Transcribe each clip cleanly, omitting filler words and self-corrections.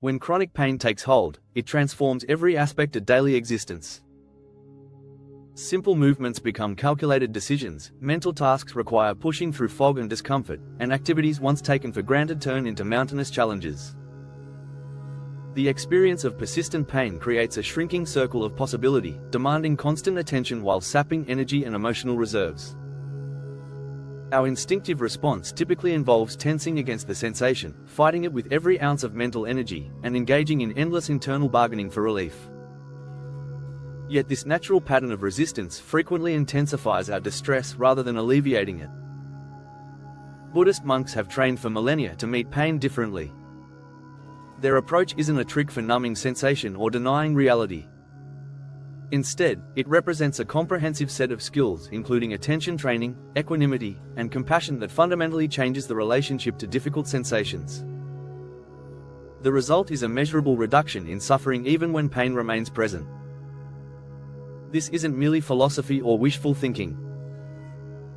When chronic pain takes hold, it transforms every aspect of daily existence. Simple movements become calculated decisions, mental tasks require pushing through fog and discomfort, and activities once taken for granted turn into mountainous challenges. The experience of persistent pain creates a shrinking circle of possibility, demanding constant attention while sapping energy and emotional reserves. Our instinctive response typically involves tensing against the sensation, fighting it with every ounce of mental energy, and engaging in endless internal bargaining for relief. Yet this natural pattern of resistance frequently intensifies our distress rather than alleviating it. Buddhist monks have trained for millennia to meet pain differently. Their approach isn't a trick for numbing sensation or denying reality. Instead, it represents a comprehensive set of skills including attention training, equanimity, and compassion that fundamentally changes the relationship to difficult sensations. The result is a measurable reduction in suffering even when pain remains present. This isn't merely philosophy or wishful thinking.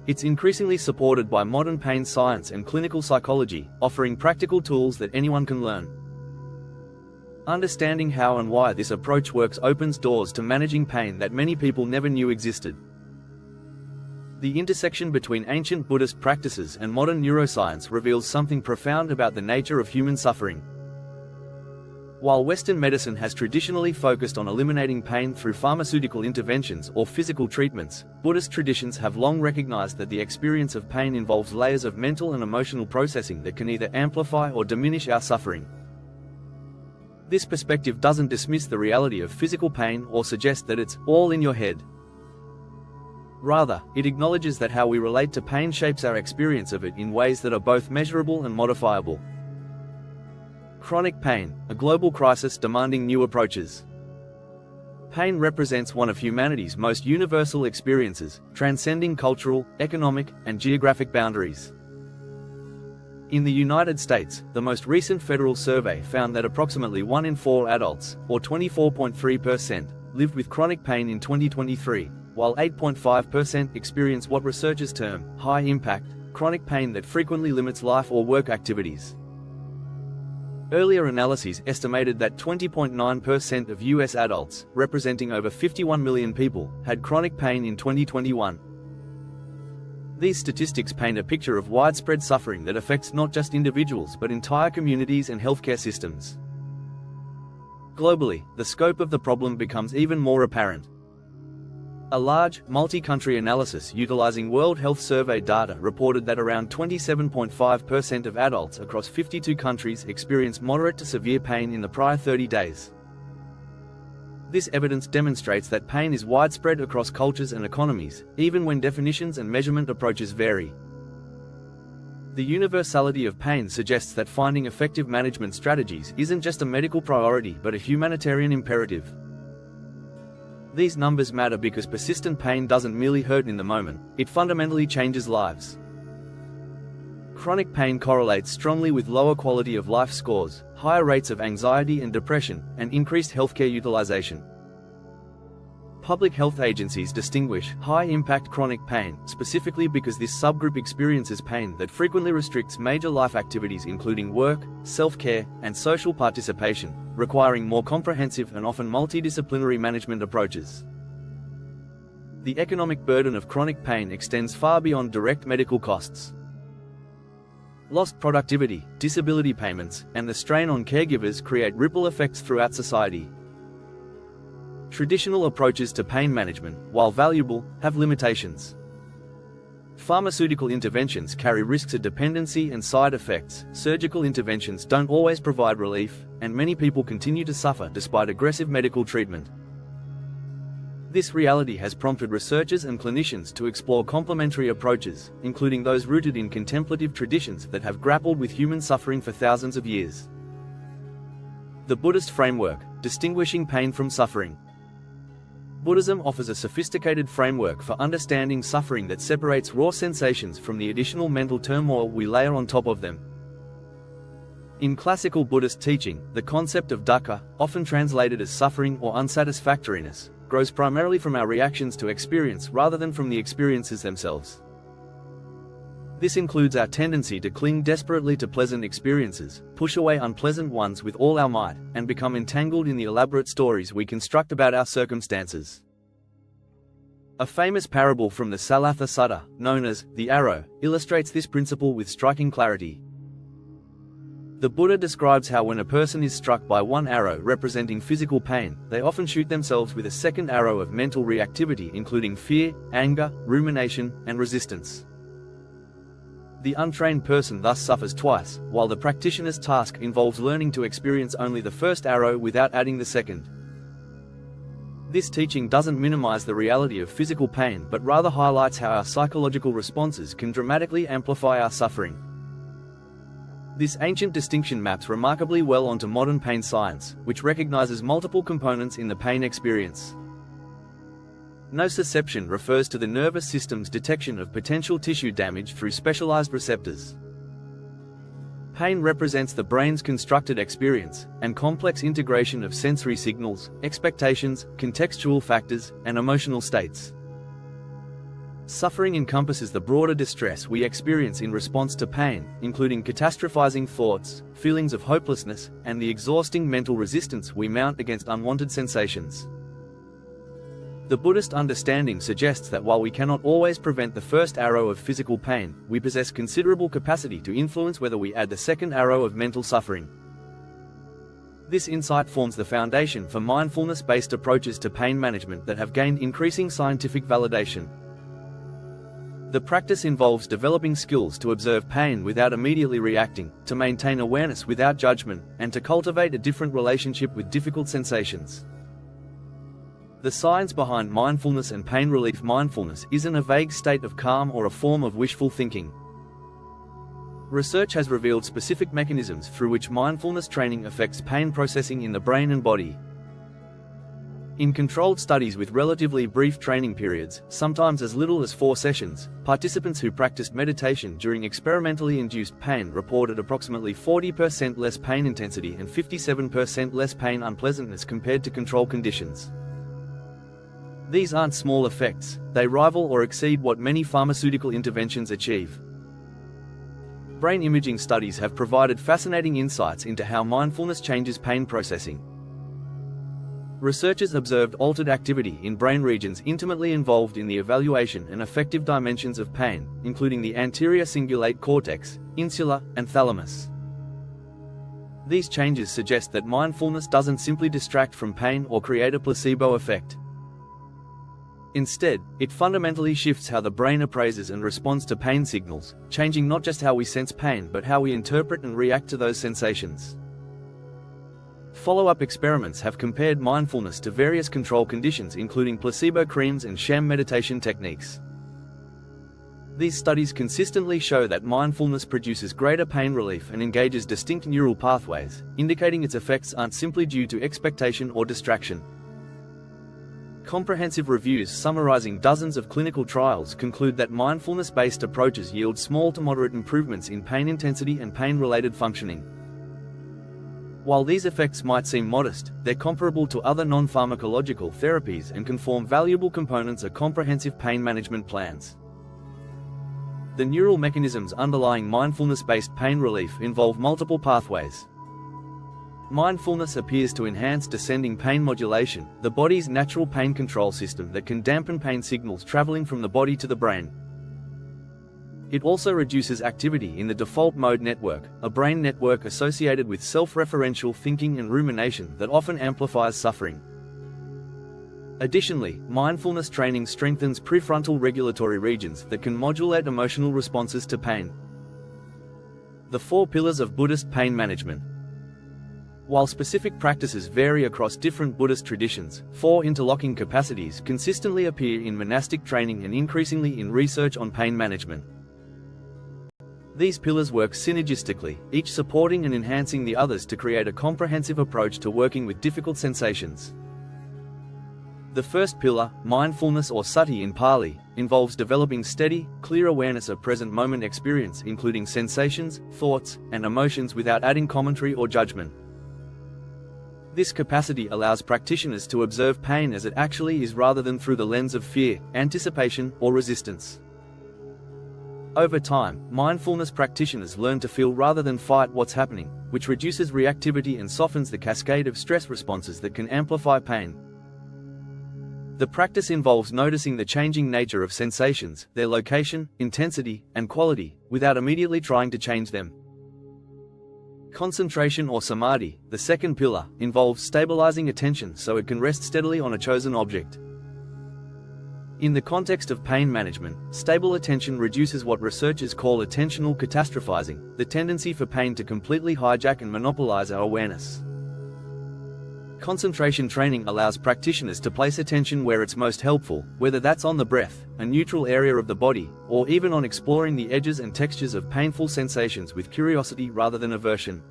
It's increasingly supported by modern pain science and clinical psychology, offering practical tools that anyone can learn. Understanding how and why this approach works opens doors to managing pain that many people never knew existed. The intersection between ancient Buddhist practices and modern neuroscience reveals something profound about the nature of human suffering. While Western medicine has traditionally focused on eliminating pain through pharmaceutical interventions or physical treatments, Buddhist traditions have long recognized that the experience of pain involves layers of mental and emotional processing that can either amplify or diminish our suffering. This perspective doesn't dismiss the reality of physical pain or suggest that it's all in your head. Rather, it acknowledges that how we relate to pain shapes our experience of it in ways that are both measurable and modifiable. Chronic pain, a global crisis demanding new approaches. Pain represents one of humanity's most universal experiences, transcending cultural, economic, and geographic boundaries. In the United States, the most recent federal survey found that approximately 1 in 4 adults, or 24.3%, lived with chronic pain in 2023, while 8.5% experience what researchers term high-impact, chronic pain that frequently limits life or work activities. Earlier analyses estimated that 20.9% of US adults, representing over 51 million people, had chronic pain in 2021. These statistics paint a picture of widespread suffering that affects not just individuals but entire communities and healthcare systems. Globally, the scope of the problem becomes even more apparent. A large, multi-country analysis utilizing World Health Survey data reported that around 27.5% of adults across 52 countries experienced moderate to severe pain in the prior 30 days. This evidence demonstrates that pain is widespread across cultures and economies, even when definitions and measurement approaches vary. The universality of pain suggests that finding effective management strategies isn't just a medical priority but a humanitarian imperative. These numbers matter because persistent pain doesn't merely hurt in the moment, it fundamentally changes lives. Chronic pain correlates strongly with lower quality of life scores, higher rates of anxiety and depression, and increased healthcare utilization. Public health agencies distinguish high-impact chronic pain specifically because this subgroup experiences pain that frequently restricts major life activities including work, self-care, and social participation, requiring more comprehensive and often multidisciplinary management approaches. The economic burden of chronic pain extends far beyond direct medical costs. Lost productivity, disability payments, and the strain on caregivers create ripple effects throughout society. Traditional approaches to pain management, while valuable, have limitations. Pharmaceutical interventions carry risks of dependency and side effects, surgical interventions don't always provide relief, and many people continue to suffer despite aggressive medical treatment. This reality has prompted researchers and clinicians to explore complementary approaches, including those rooted in contemplative traditions that have grappled with human suffering for thousands of years. The Buddhist framework, distinguishing pain from suffering. Buddhism offers a sophisticated framework for understanding suffering that separates raw sensations from the additional mental turmoil we layer on top of them. In classical Buddhist teaching, the concept of dukkha, often translated as suffering or unsatisfactoriness, grows primarily from our reactions to experience rather than from the experiences themselves. This includes our tendency to cling desperately to pleasant experiences, push away unpleasant ones with all our might, and become entangled in the elaborate stories we construct about our circumstances. A famous parable from the Salatha Sutta, known as the arrow, illustrates this principle with striking clarity. The Buddha describes how when a person is struck by one arrow representing physical pain, they often shoot themselves with a second arrow of mental reactivity, including fear, anger, rumination, and resistance. The untrained person thus suffers twice, while the practitioner's task involves learning to experience only the first arrow without adding the second. This teaching doesn't minimize the reality of physical pain but rather highlights how our psychological responses can dramatically amplify our suffering. This ancient distinction maps remarkably well onto modern pain science, which recognizes multiple components in the pain experience. Nociception refers to the nervous system's detection of potential tissue damage through specialized receptors. Pain represents the brain's constructed experience and complex integration of sensory signals, expectations, contextual factors, and emotional states. Suffering encompasses the broader distress we experience in response to pain, including catastrophizing thoughts, feelings of hopelessness, and the exhausting mental resistance we mount against unwanted sensations. The Buddhist understanding suggests that while we cannot always prevent the first arrow of physical pain, we possess considerable capacity to influence whether we add the second arrow of mental suffering. This insight forms the foundation for mindfulness-based approaches to pain management that have gained increasing scientific validation. The practice involves developing skills to observe pain without immediately reacting, to maintain awareness without judgment, and to cultivate a different relationship with difficult sensations. The science behind mindfulness and pain relief. Mindfulness isn't a vague state of calm or a form of wishful thinking. Research has revealed specific mechanisms through which mindfulness training affects pain processing in the brain and body. In controlled studies with relatively brief training periods, sometimes as little as 4 sessions, participants who practiced meditation during experimentally induced pain reported approximately 40% less pain intensity and 57% less pain unpleasantness compared to control conditions. These aren't small effects, they rival or exceed what many pharmaceutical interventions achieve. Brain imaging studies have provided fascinating insights into how mindfulness changes pain processing. Researchers observed altered activity in brain regions intimately involved in the evaluation and affective dimensions of pain, including the anterior cingulate cortex, insula, and thalamus. These changes suggest that mindfulness doesn't simply distract from pain or create a placebo effect. Instead, it fundamentally shifts how the brain appraises and responds to pain signals, changing not just how we sense pain but how we interpret and react to those sensations. Follow-up experiments have compared mindfulness to various control conditions including placebo creams and sham meditation techniques. These studies consistently show that mindfulness produces greater pain relief and engages distinct neural pathways, indicating its effects aren't simply due to expectation or distraction. Comprehensive reviews summarizing dozens of clinical trials conclude that mindfulness-based approaches yield small to moderate improvements in pain intensity and pain-related functioning. While these effects might seem modest, they're comparable to other non-pharmacological therapies and can form valuable components of comprehensive pain management plans. The neural mechanisms underlying mindfulness-based pain relief involve multiple pathways. Mindfulness appears to enhance descending pain modulation, the body's natural pain control system that can dampen pain signals traveling from the body to the brain. It also reduces activity in the default mode network, a brain network associated with self-referential thinking and rumination that often amplifies suffering. Additionally, mindfulness training strengthens prefrontal regulatory regions that can modulate emotional responses to pain. The 4 pillars of Buddhist pain management. While specific practices vary across different Buddhist traditions, 4 interlocking capacities consistently appear in monastic training and increasingly in research on pain management. These pillars work synergistically, each supporting and enhancing the others to create a comprehensive approach to working with difficult sensations. The first pillar, mindfulness or sati in Pali, involves developing steady, clear awareness of present moment experience including sensations, thoughts, and emotions without adding commentary or judgment. This capacity allows practitioners to observe pain as it actually is rather than through the lens of fear, anticipation, or resistance. Over time, mindfulness practitioners learn to feel rather than fight what's happening, which reduces reactivity and softens the cascade of stress responses that can amplify pain. The practice involves noticing the changing nature of sensations, their location, intensity, and quality, without immediately trying to change them. Concentration or samadhi, the second pillar, involves stabilizing attention so it can rest steadily on a chosen object. In the context of pain management, stable attention reduces what researchers call attentional catastrophizing, the tendency for pain to completely hijack and monopolize our awareness. Concentration training allows practitioners to place attention where it's most helpful, whether that's on the breath, a neutral area of the body, or even on exploring the edges and textures of painful sensations with curiosity rather than aversion.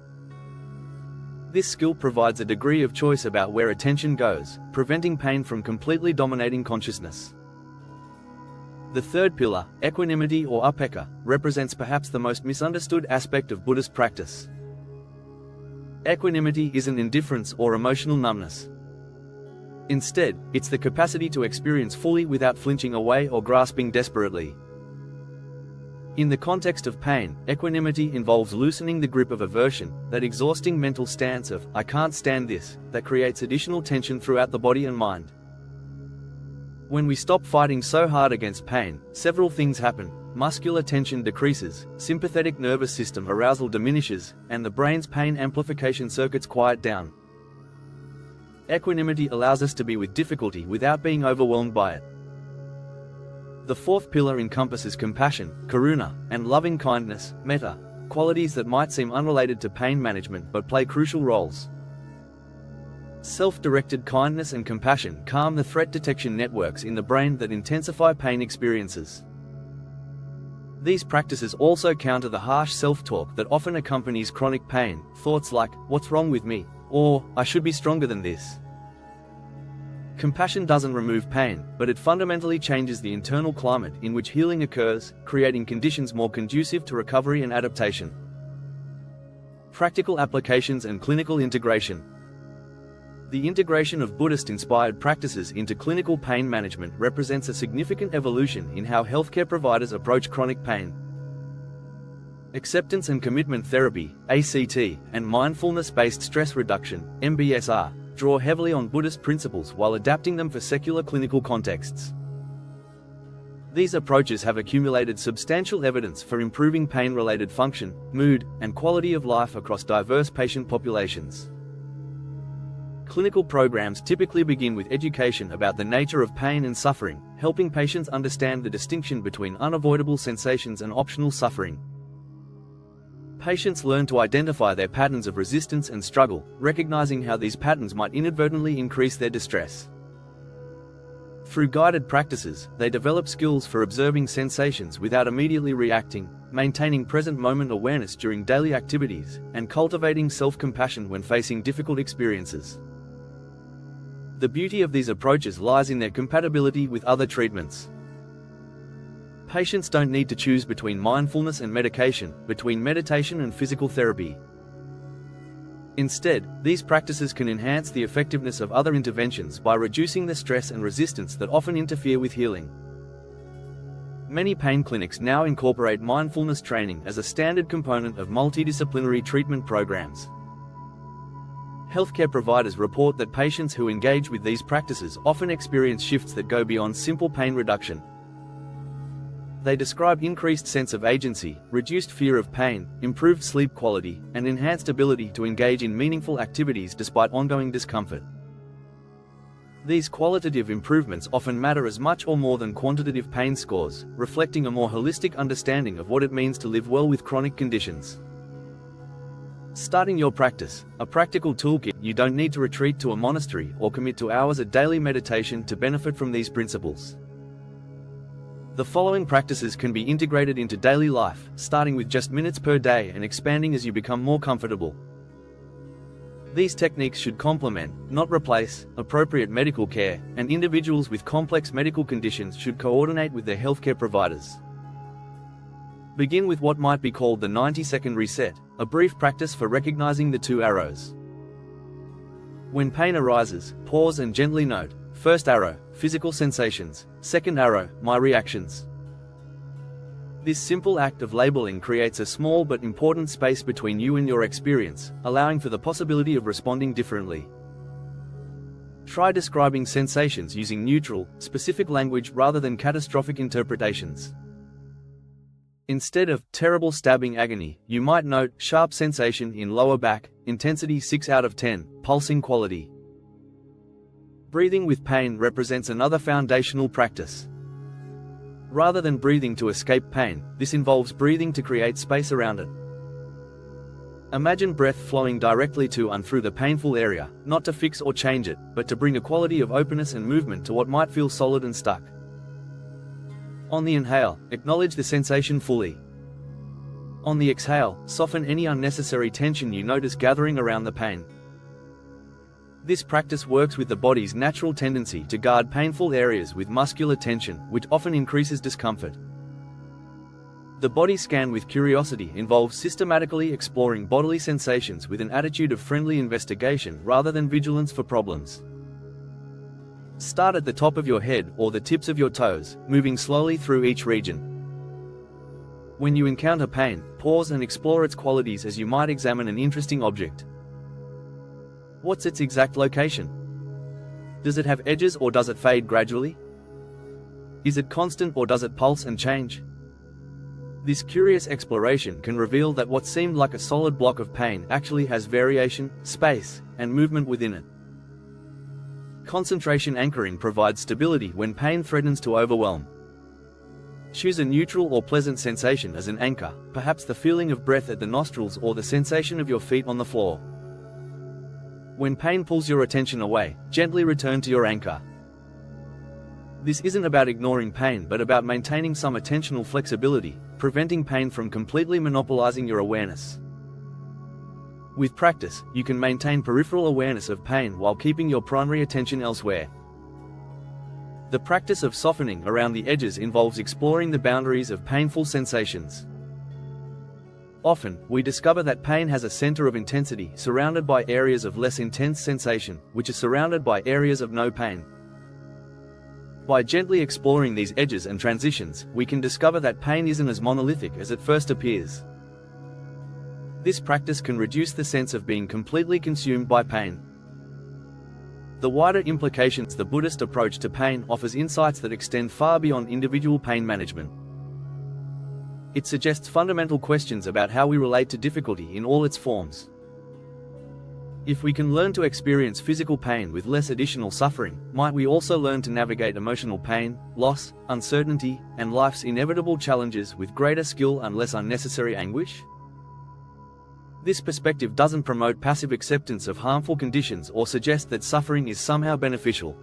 This skill provides a degree of choice about where attention goes, preventing pain from completely dominating consciousness. The third pillar, equanimity or upekkha, represents perhaps the most misunderstood aspect of Buddhist practice. Equanimity isn't indifference or emotional numbness. Instead, it's the capacity to experience fully without flinching away or grasping desperately. In the context of pain, equanimity involves loosening the grip of aversion, that exhausting mental stance of, "I can't stand this," that creates additional tension throughout the body and mind. When we stop fighting so hard against pain, several things happen. Muscular tension decreases, sympathetic nervous system arousal diminishes, and the brain's pain amplification circuits quiet down. Equanimity allows us to be with difficulty without being overwhelmed by it. The fourth pillar encompasses compassion, karuna, and loving kindness, metta, qualities that might seem unrelated to pain management but play crucial roles. Self-directed kindness and compassion calm the threat detection networks in the brain that intensify pain experiences. These practices also counter the harsh self-talk that often accompanies chronic pain, thoughts like, "What's wrong with me?" or "I should be stronger than this." Compassion doesn't remove pain, but it fundamentally changes the internal climate in which healing occurs, creating conditions more conducive to recovery and adaptation. Practical applications and clinical integration. The integration of Buddhist-inspired practices into clinical pain management represents a significant evolution in how healthcare providers approach chronic pain. Acceptance and commitment therapy, ACT, and mindfulness-based stress reduction, MBSR, draw heavily on Buddhist principles while adapting them for secular clinical contexts. These approaches have accumulated substantial evidence for improving pain-related function, mood, and quality of life across diverse patient populations. Clinical programs typically begin with education about the nature of pain and suffering, helping patients understand the distinction between unavoidable sensations and optional suffering. Patients learn to identify their patterns of resistance and struggle, recognizing how these patterns might inadvertently increase their distress. Through guided practices, they develop skills for observing sensations without immediately reacting, maintaining present moment awareness during daily activities, and cultivating self-compassion when facing difficult experiences. The beauty of these approaches lies in their compatibility with other treatments. Patients don't need to choose between mindfulness and medication, between meditation and physical therapy. Instead, these practices can enhance the effectiveness of other interventions by reducing the stress and resistance that often interfere with healing. Many pain clinics now incorporate mindfulness training as a standard component of multidisciplinary treatment programs. Healthcare providers report that patients who engage with these practices often experience shifts that go beyond simple pain reduction. They describe increased sense of agency, reduced fear of pain, improved sleep quality, and enhanced ability to engage in meaningful activities despite ongoing discomfort. These qualitative improvements often matter as much or more than quantitative pain scores, reflecting a more holistic understanding of what it means to live well with chronic conditions. Starting your practice, a practical toolkit. You don't need to retreat to a monastery or commit to hours of daily meditation to benefit from these principles. The following practices can be integrated into daily life, starting with just minutes per day and expanding as you become more comfortable. These techniques should complement, not replace, appropriate medical care, and individuals with complex medical conditions should coordinate with their healthcare providers. Begin with what might be called the 90-second reset, a brief practice for recognizing the two arrows. When pain arises, pause and gently note, first arrow, physical sensations, second arrow, my reactions. This simple act of labeling creates a small but important space between you and your experience, allowing for the possibility of responding differently. Try describing sensations using neutral, specific language rather than catastrophic interpretations. Instead of terrible stabbing agony, you might note sharp sensation in lower back, intensity 6 out of 10, pulsing quality. Breathing with pain represents another foundational practice. Rather than breathing to escape pain, this involves breathing to create space around it. Imagine breath flowing directly to and through the painful area, not to fix or change it, but to bring a quality of openness and movement to what might feel solid and stuck. On the inhale, acknowledge the sensation fully. On the exhale, soften any unnecessary tension you notice gathering around the pain. This practice works with the body's natural tendency to guard painful areas with muscular tension, which often increases discomfort. The body scan with curiosity involves systematically exploring bodily sensations with an attitude of friendly investigation rather than vigilance for problems. Start at the top of your head or the tips of your toes, moving slowly through each region. When you encounter pain, pause and explore its qualities as you might examine an interesting object. What's its exact location? Does it have edges or does it fade gradually? Is it constant or does it pulse and change? This curious exploration can reveal that what seemed like a solid block of pain actually has variation, space, and movement within it. Concentration anchoring provides stability when pain threatens to overwhelm. Choose a neutral or pleasant sensation as an anchor, perhaps the feeling of breath at the nostrils or the sensation of your feet on the floor. When pain pulls your attention away, gently return to your anchor. This isn't about ignoring pain but about maintaining some attentional flexibility, preventing pain from completely monopolizing your awareness. With practice, you can maintain peripheral awareness of pain while keeping your primary attention elsewhere. The practice of softening around the edges involves exploring the boundaries of painful sensations. Often, we discover that pain has a center of intensity surrounded by areas of less intense sensation, which are surrounded by areas of no pain. By gently exploring these edges and transitions, we can discover that pain isn't as monolithic as it first appears. This practice can reduce the sense of being completely consumed by pain. The wider implications. The Buddhist approach to pain offers insights that extend far beyond individual pain management. It suggests fundamental questions about how we relate to difficulty in all its forms. If we can learn to experience physical pain with less additional suffering, might we also learn to navigate emotional pain, loss, uncertainty, and life's inevitable challenges with greater skill and less unnecessary anguish? This perspective doesn't promote passive acceptance of harmful conditions or suggest that suffering is somehow beneficial.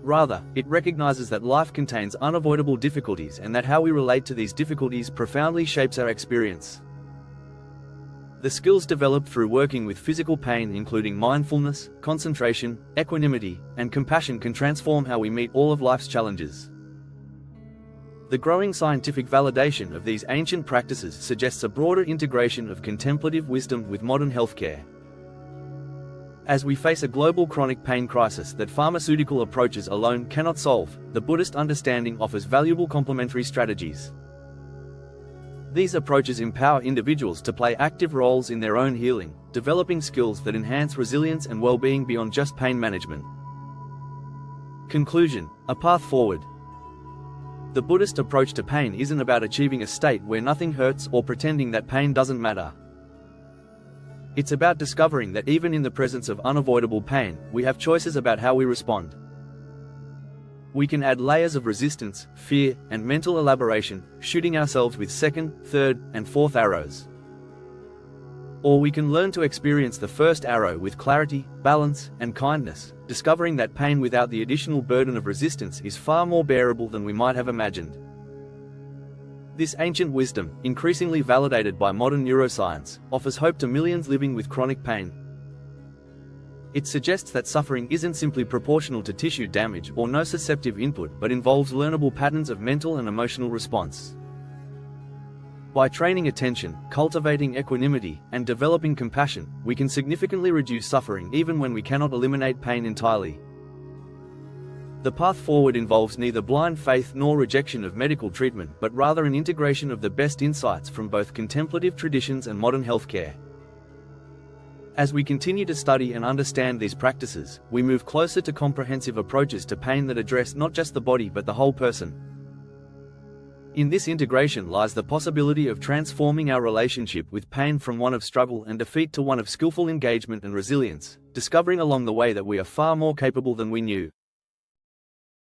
Rather, it recognizes that life contains unavoidable difficulties and that how we relate to these difficulties profoundly shapes our experience. The skills developed through working with physical pain, including mindfulness, concentration, equanimity, and compassion, can transform how we meet all of life's challenges. The growing scientific validation of these ancient practices suggests a broader integration of contemplative wisdom with modern healthcare. As we face a global chronic pain crisis that pharmaceutical approaches alone cannot solve, the Buddhist understanding offers valuable complementary strategies. These approaches empower individuals to play active roles in their own healing, developing skills that enhance resilience and well-being beyond just pain management. Conclusion: a path forward. The Buddhist approach to pain isn't about achieving a state where nothing hurts or pretending that pain doesn't matter. It's about discovering that even in the presence of unavoidable pain, we have choices about how we respond. We can add layers of resistance, fear, and mental elaboration, shooting ourselves with second, third, and fourth arrows. Or we can learn to experience the first arrow with clarity, balance, and kindness, discovering that pain without the additional burden of resistance is far more bearable than we might have imagined. This ancient wisdom, increasingly validated by modern neuroscience, offers hope to millions living with chronic pain. It suggests that suffering isn't simply proportional to tissue damage or nociceptive input, but involves learnable patterns of mental and emotional response. By training attention, cultivating equanimity, and developing compassion, we can significantly reduce suffering even when we cannot eliminate pain entirely. The path forward involves neither blind faith nor rejection of medical treatment, but rather an integration of the best insights from both contemplative traditions and modern healthcare. As we continue to study and understand these practices, we move closer to comprehensive approaches to pain that address not just the body but the whole person. In this integration lies the possibility of transforming our relationship with pain from one of struggle and defeat to one of skillful engagement and resilience, discovering along the way that we are far more capable than we knew.